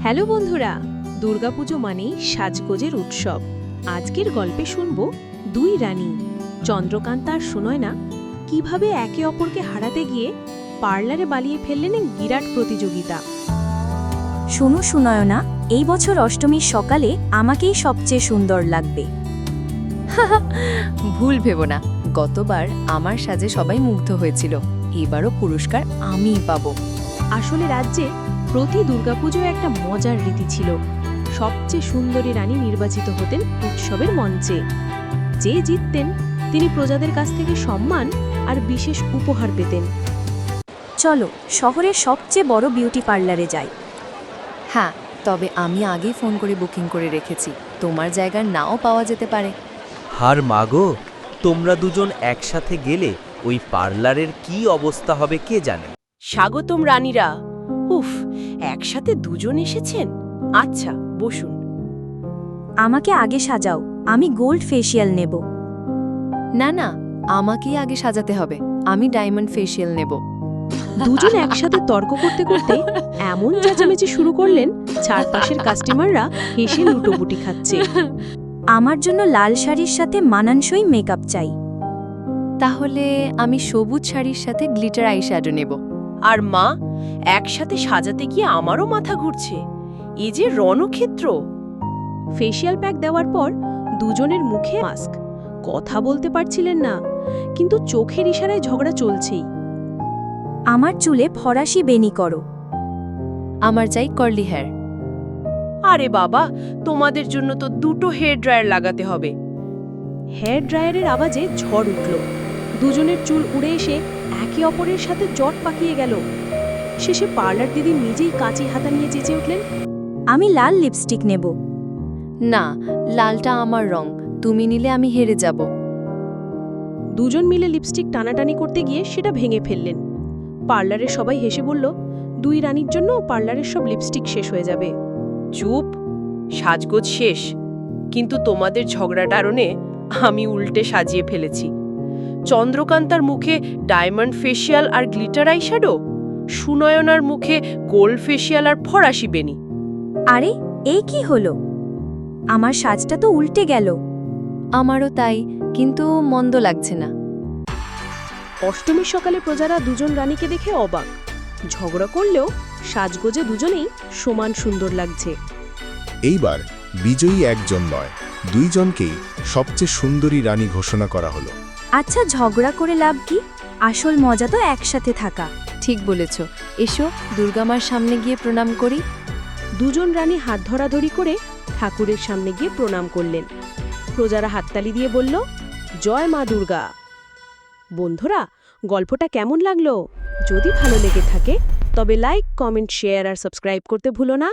Hello বন্ধুরা, দুর্গাপুজো মানেই সাজগোজের উৎসব। আজকের গল্পে শুনব দুই রানী চন্দ্রকান্তা আর সুনয়না কিভাবে একে অপরকে হারাতে গিয়ে পার্লারে বালিয়ে ফেললেন এক বিরাট প্রতিযোগিতা। শোনো সুনয়না, এই বছর অষ্টমীর সকালে আমাকেই সবচেয়ে সুন্দর লাগবে। ভুল ভেবো না, গতবার আমার সাজে সবাই মুগ্ধ হয়েছিল, এবারও পুরস্কার আমিই পাবো। আসলে রাজ্যে প্রতি দুর্গাপুজো একটা মজার রীতি ছিল। সবচেয়ে সুন্দরী রানী নির্বাচিত হতেন উৎসবের মঞ্চে। যে জিততেন তিনি প্রজাদের কাছ থেকে সম্মান আর বিশেষ উপহার পেতেন। চলো শহরের সবচেয়ে বড় বিউটি পার্লারে যাই। হ্যাঁ, তবে আমি আগেই ফোন করে বুকিং করে রেখেছি, তোমার জায়গা নাও পাওয়া যেতে পারে। হার মাগো, তোমরা দুজন একসাথে গেলে ওই পার্লারের কি অবস্থা হবে কে জানে। স্বাগতম রানীরা। উফ, একসাথে দুজন এসেছেন। আচ্ছা, বসুন। আমাকে আগে সাজাও, আমি গোল্ড ফেসিয়াল নেব। না না, আমাকেই আগে সাজাতে হবে, আমি ডায়মন্ড ফেসিয়াল নেব। দুজন একসাথে তর্ক করতে করতে এমন চেঁচামেচি শুরু করলেন, চারপাশের কাস্টমাররা হেসে লুটোপুটি খাচ্ছে। আমার জন্য লাল শাড়ির সাথে মানানসই মেকআপ চাই। তাহলে আমি সবুজ শাড়ির সাথে গ্লিটার আইশ্যাডো নেব। আর মা, একসাথে সাজাতে গিয়ে আমারও মাথা ঘুরছে। এ যে রণক্ষেত্র। ফেসিয়াল প্যাক দেওয়ার পর দুজনের মুখে মাস্ক, কথা বলতে পারছিলেন না, কিন্তু চোখের ইশারায় ঝগড়া চলছেই। আমার চুলে ফরাসি বেনি করো। আমার চাই কার্লি হেয়ার। আরে বাবা, তোমাদের জন্য তো দুটো হেয়ার ড্রায়ার লাগাতে হবে। হেয়ার ড্রায়ারের আওয়াজে ঝড় উঠল। দুজনের চুল উড়ে এসে একে অপরের সাথে জট পাকিয়ে গেল। শেষে পার্লার দিদি নিজেই কাঁচি হাতা নিয়ে চেঁচে উঠলেন, আমি লাল লিপস্টিক নেব। না, লালটা আমার রং, তুমি নিলে আমি হেরে যাব। দুজন মিলে লিপস্টিক টানাটানি করতে গিয়ে সেটা ভেঙে ফেললেন। পার্লারের সবাই হেসে বলল, দুই রানীর জন্য পার্লারের সব লিপস্টিক শেষ হয়ে যাবে। চুপ, সাজগোজ শেষ, কিন্তু তোমাদের ঝগড়ার কারণে আমি উল্টে সাজিয়ে ফেলেছি। চন্দ্রকান্তার মুখে ডায়মন্ড ফেসিয়াল আর গ্লিটার আইশ্যাডো, সুনয়নার মুখে গোল্ড ফেসিয়াল আর ফরাসি বেনি। আরে এই কি হলো? আমার সাজটা তো উল্টে গেল। আমারও তাই, কিন্তু মন্দ লাগছে না। অষ্টমীর সকালে প্রজারা দুজন রানীকে দেখে অবাক। ঝগড়া করলেও সাজগোজে দুজনেই সমান সুন্দর লাগছে। এইবার বিজয়ী একজন নয়, দুইজনকেই সবচেয়ে সুন্দরী রানী ঘোষণা করা হলো। আচ্ছা, ঝগড়া করে লাভ কি? আসল মজা তো একসাথে থাকা। ঠিক বলেছ, এসো দুর্গামার সামনে গিয়ে প্রণাম করি। দুজন রানী হাত ধরাধরি করে ঠাকুরের সামনে গিয়ে প্রণাম করলেন। প্রজারা হাততালি দিয়ে বলল, জয় মা দুর্গা। বন্ধুরা, গল্পটা কেমন লাগলো? যদি ভালো লেগে থাকে তবে লাইক, কমেন্ট, শেয়ার আর সাবস্ক্রাইব করতে ভুলো না।